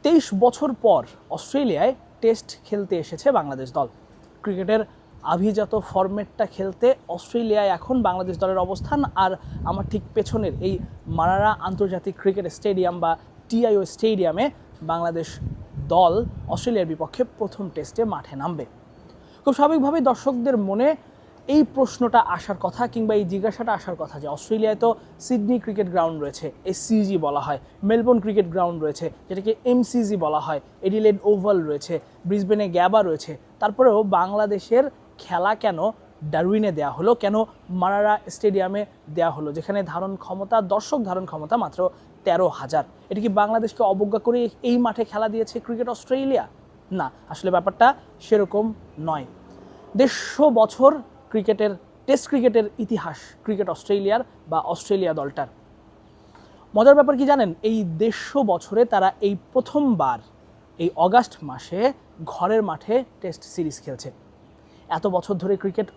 23 বছর পর অস্ট্রেলিয়ায় টেস্ট খেলতে এসেছে বাংলাদেশ দল। ক্রিকেটের আভিজাত ফরম্যাটটা খেলতে অস্ট্রেলিয়ায় এখন বাংলাদেশ দলের অবস্থান। আর আমার ঠিক পেছনের এই মারারা আন্তর্জাতিক ক্রিকেট স্টেডিয়াম বা টিআইও স্টেডিয়ামে বাংলাদেশ দল অস্ট্রেলিয়ার বিপক্ষে প্রথম টেস্টে মাঠে নামবে। খুব স্বাভাবিকভাবেই দর্শকদের মনে এই প্রশ্নটা আসার কথা কিংবা এই জিজ্ঞাসাটা আসার কথা যে অস্ট্রেলিয়ায় তো সিডনি ক্রিকেট গ্রাউন্ড রয়েছে, এসসিজি বলা হয়, মেলবোর্ন ক্রিকেট গ্রাউন্ড রয়েছে যেটাকে এমসিজি বলা হয়, এডিলেড ওভাল রয়েছে, ব্রিসবেনে গ্যাবা রয়েছে, তারপরেও বাংলাদেশের খেলা কেন ডারউইনে দেওয়া হলো, কেন মারারা স্টেডিয়ামে দেওয়া হলো যেখানে দর্শক ধারণ ক্ষমতা মাত্র 13,000? এটা কি বাংলাদেশকে অবজ্ঞা করে এই মাঠে খেলা দিয়েছে ক্রিকেট অস্ট্রেলিয়া? না, আসলে ব্যাপারটা সেরকম নয়। 150 বছর টেস্ট ক্রিকেটের ইতিহাস ক্রিকেট অস্ট্রেলিয়ার বা অস্ট্রেলিয়া দলটার। মজার ব্যাপার কি জানেন, এই 150 বছরে তারা এই প্রথমবার এই অগাস্ট মাসে ঘরের মাঠে টেস্ট সিরিজ খেলছে। এত বছর ধরে ক্রিকেট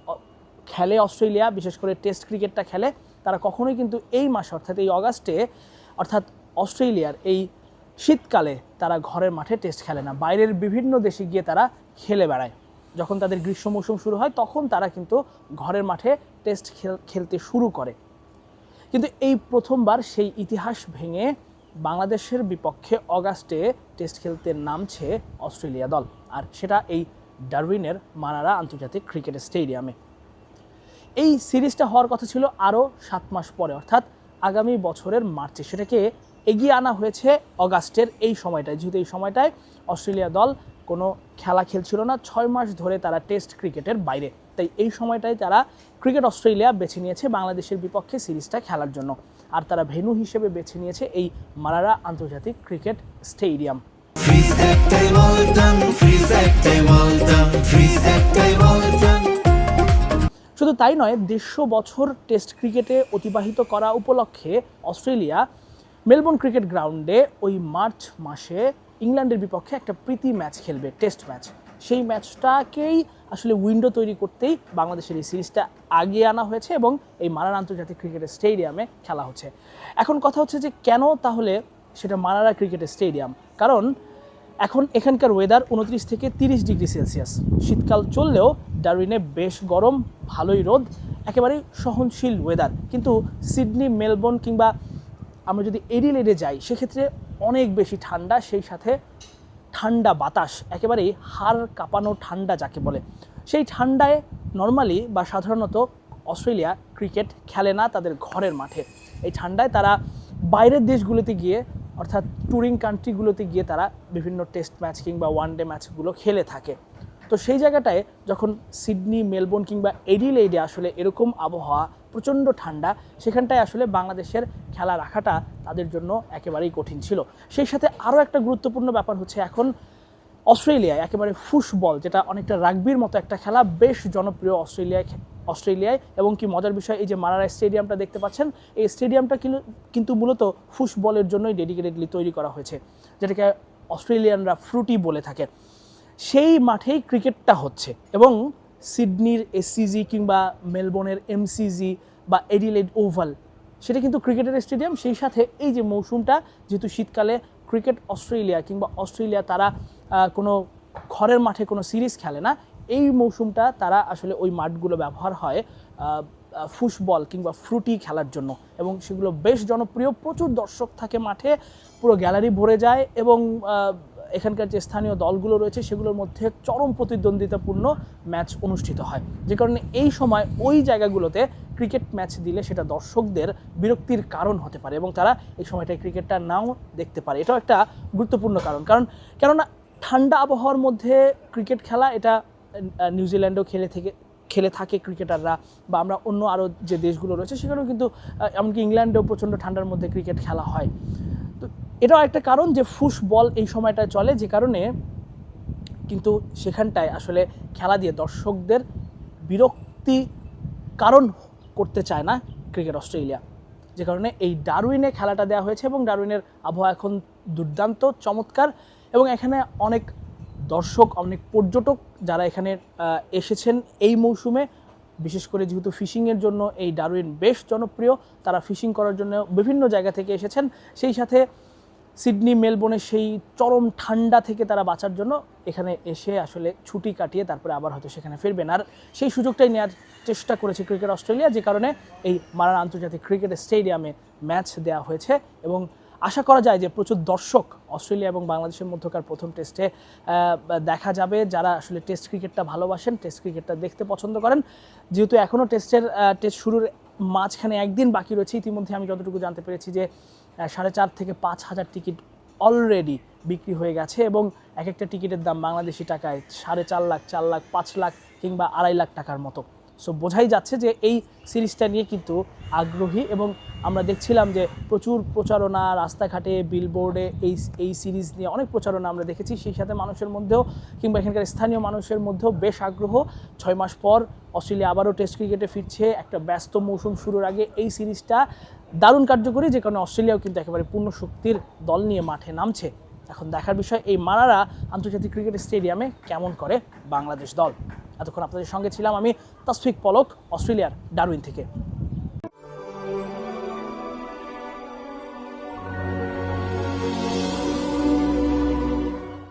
খেলে অস্ট্রেলিয়া, বিশেষ করে টেস্ট ক্রিকেটটা খেলে, তারা কখনোই কিন্তু এই মাসে অর্থাৎ এই অগাস্টে অর্থাৎ অস্ট্রেলিয়ার এই শীতকালে তারা ঘরের মাঠে টেস্ট খেলে না। বাইরের বিভিন্ন দেশে গিয়ে তারা খেলে বেড়ায়। যখন তাদের গ্রীষ্ম মৌসুম শুরু হয় তখন তারা কিন্তু ঘরের মাঠে টেস্ট খেলতে শুরু করে। কিন্তু এই প্রথমবার সেই ইতিহাস ভেঙে বাংলাদেশের বিপক্ষে অগাস্টে টেস্ট খেলতে নামছে অস্ট্রেলিয়া দল, আর সেটা এই ডারউইনের মারারা আন্তর্জাতিক ক্রিকেট স্টেডিয়ামে। এই সিরিজটা হওয়ার কথা ছিল আরও 7 মাস পরে, অর্থাৎ আগামী বছরের মার্চে। সেটাকে এগিয়ে আনা হয়েছে অগাস্টের এই সময়টায়, যেহেতু এই সময়টায় অস্ট্রেলিয়া দল কোনো খেলা খেলছিল না, 6 মাস ধরে তারা টেস্ট ক্রিকেটের বাইরে। তাই এই সময়টায় তারা ক্রিকেট অস্ট্রেলিয়া বেছে নিয়েছে বাংলাদেশের বিপক্ষে সিরিজটা খেলার জন্য, আর তারা ভেন্যু হিসেবে বেছে নিয়েছে এই মারারা আন্তর্জাতিক ক্রিকেট স্টেডিয়াম। শুধু তাই নয়, 150 বছর টেস্ট ক্রিকেটে অতিবাহিত করা উপলক্ষে অস্ট্রেলিয়া মেলবোর্ন ক্রিকেট গ্রাউন্ডে ওই মার্চ মাসে ইংল্যান্ডের বিপক্ষে একটা প্রীতি ম্যাচ খেলবে, টেস্ট ম্যাচ। সেই ম্যাচটাকেই আসলে উইন্ডো তৈরি করতেই বাংলাদেশের এই সিরিজটা আগিয়ে আনা হয়েছে এবং এই মারারা আন্তর্জাতিক ক্রিকেট স্টেডিয়ামে খেলা হচ্ছে। এখন কথা হচ্ছে যে কেন তাহলে সেটা মারারা ক্রিকেট স্টেডিয়াম? কারণ এখন এখানকার ওয়েদার 29 থেকে 30 ডিগ্রি সেলসিয়াস। শীতকাল চললেও ডারউইনে বেশ গরম, ভালোই রোদ, একেবারেই সহনশীল ওয়েদার। কিন্তু সিডনি, মেলবোর্ন কিংবা আমরা যদি এডিলেডে যাই সেক্ষেত্রে অনেক বেশি ঠান্ডা, সেই সাথে ঠান্ডা বাতাস, একেবারেই হাড় কাঁপানো ঠান্ডা যাকে বলে। সেই ঠান্ডায় নর্মালি বা সাধারণত অস্ট্রেলিয়া ক্রিকেট খেলে না তাদের ঘরের মাঠে। এই ঠান্ডায় তারা বাইরের দেশগুলোতে গিয়ে অর্থাৎ ট্যুরিং কান্ট্রিগুলোতে গিয়ে তারা বিভিন্ন টেস্ট ম্যাচ কিংবা ওয়ানডে ম্যাচগুলো খেলে থাকে। তো সেই জায়গাটায় যখন সিডনি, মেলবোর্ন কিংবা এডিলেডে আসলে এরকম আবহাওয়া, প্রচণ্ড ঠান্ডা, সেখানটায় আসলে বাংলাদেশের খেলা রাখাটা তাদের জন্য একেবারেই কঠিন ছিল। সেই সাথে আরও একটা গুরুত্বপূর্ণ ব্যাপার হচ্ছে এখন অস্ট্রেলিয়ায় একেবারে ফুটবল, যেটা অনেকটা রাগবির মতো একটা খেলা, বেশ জনপ্রিয় অস্ট্রেলিয়ায়। এবং কি মজার বিষয়, এই যে মারারা স্টেডিয়ামটা দেখতে পাচ্ছেন, এই স্টেডিয়ামটা কিন্তু মূলত ফুটবলের জন্যই ডেডিকেটেডলি তৈরি করা হয়েছে, যেটাকে অস্ট্রেলিয়ানরা ফ্রুটি বলে থাকে। সেই মাঠেই ক্রিকেটটা হচ্ছে এবং সিডনির এসসিজি কিংবা মেলবোর্নের এমসিজি বা এডিলেড ওভাল, সেটা কিন্তু ক্রিকেটের স্টেডিয়াম। সেই সাথে এই যে মৌসুমটা, যেহেতু শীতকালে ক্রিকেট অস্ট্রেলিয়া কিংবা অস্ট্রেলিয়া তারা কোনো ঘরের মাঠে কোনো সিরিজ খেলে না, এই মৌসুমটা তারা আসলে ওই মাঠগুলো ব্যবহার হয় ফুটবল কিংবা ফ্রুটি খেলার জন্য, এবং সেগুলো বেশ জনপ্রিয়। প্রচুর দর্শক থাকে মাঠে, পুরো গ্যালারি ভরে যায় এবং এখানকার যে স্থানীয় দলগুলো রয়েছে সেগুলোর মধ্যে চরম প্রতিদ্বন্দ্বিতাপূর্ণ ম্যাচ অনুষ্ঠিত হয়, যে কারণে এই সময় ওই জায়গাগুলোতে ক্রিকেট ম্যাচ দিলে সেটা দর্শকদের বিরক্তির কারণ হতে পারে এবং তারা এই সময়টায় ক্রিকেটটা নাও দেখতে পারে। এটাও একটা গুরুত্বপূর্ণ কেননা ঠান্ডা আবহাওয়ার মধ্যে ক্রিকেট খেলা, এটা নিউজিল্যান্ডেও খেলে থাকে ক্রিকেটাররা, বা আমরা অন্য আরও যে দেশগুলো রয়েছে সেখানেও কিন্তু, এমনকি ইংল্যান্ডেও প্রচণ্ড ঠান্ডার মধ্যে ক্রিকেট খেলা হয়। তো এটাও একটা কারণ যে ফুটবল এই সময়টায় চলে, যে কারণে কিন্তু সেখানটায় আসলে খেলা দিয়ে দর্শকদের বিরক্তি কারণ করতে চায় না ক্রিকেট অস্ট্রেলিয়া, যে কারণে এই ডারউইনে খেলাটা দেওয়া হয়েছে। এবং ডারউইনের আবহাওয়া এখন দুর্দান্ত, চমৎকার, এবং এখানে অনেক দর্শক, অনেক পর্যটক যারা এখানে এসেছেন এই মৌসুমে, বিশেষ করে যেহেতু ফিশিংয়ের জন্য এই ডারউইন বেশ জনপ্রিয়, তারা ফিশিং করার জন্য বিভিন্ন জায়গা থেকে এসেছেন। সেই সাথে সিডনি মেলবোর্নে সেই চরম ঠান্ডা থেকে তারা বাঁচার জন্য এখানে এসে আসলে ছুটি কাটিয়ে তারপরে আবার হয়তো সেখানে ফিরবেন। আর সেই সুযোগটাই নেওয়ার চেষ্টা করেছে ক্রিকেট অস্ট্রেলিয়া, যে কারণে এই মারান আন্তর্জাতিক ক্রিকেট স্টেডিয়ামে ম্যাচ দেওয়া হয়েছে। এবং আশা করা যায় যে প্রচুর দর্শক অস্ট্রেলিয়া এবং বাংলাদেশের মধ্যকার প্রথম টেস্টে দেখা যাবে। যারা আসলে টেস্ট ক্রিকেটটা ভালোবাসেন, টেস্ট ক্রিকেটটা দেখতে পছন্দ করেন, যেহেতু এখনও টেস্ট শুরুর মাঝখানে একদিন বাকি রয়েছে, ইতিমধ্যে আমি যতটুকু জানতে পেরেছি যে 4,500 থেকে 5,000 টিকিট অলরেডি বিক্রি হয়ে গেছে এবং এক একটা টিকিটের দাম বাংলাদেশি টাকায় 4.5 লাখ, 4 লাখ, 5 লাখ কিংবা 2.5 লাখ টাকার মতো। সো বোঝাই যাচ্ছে যে এই সিরিজটা নিয়ে কিন্তু আগ্রহী, এবং আমরা দেখছিলাম যে প্রচুর প্রচারণা রাস্তাঘাটে, বিলবোর্ডে এই সিরিজ নিয়ে অনেক প্রচারণা আমরা দেখেছি। সেই সাথে মানুষের মধ্যেও কিংবা এখানকার স্থানীয় মানুষের মধ্যেও বেশ আগ্রহ। 6 মাস পর অস্ট্রেলিয়া আবারও টেস্ট ক্রিকেটে ফিরছে একটা ব্যস্ত মৌসুম শুরুর আগে। এই সিরিজটা দারুণ কার্যকরী, যে কারণে অস্ট্রেলিয়াও কিন্তু একেবারে পূর্ণ শক্তির দল নিয়ে মাঠে নামছে। এখন দেখার বিষয় এই মারারা আন্তর্জাতিক ক্রিকেট স্টেডিয়ামে কেমন করে বাংলাদেশ দল। এতক্ষণ আপনাদের সঙ্গে ছিলাম আমি তাসফিক পলক, অস্ট্রেলিয়ার ডারউইন থেকে।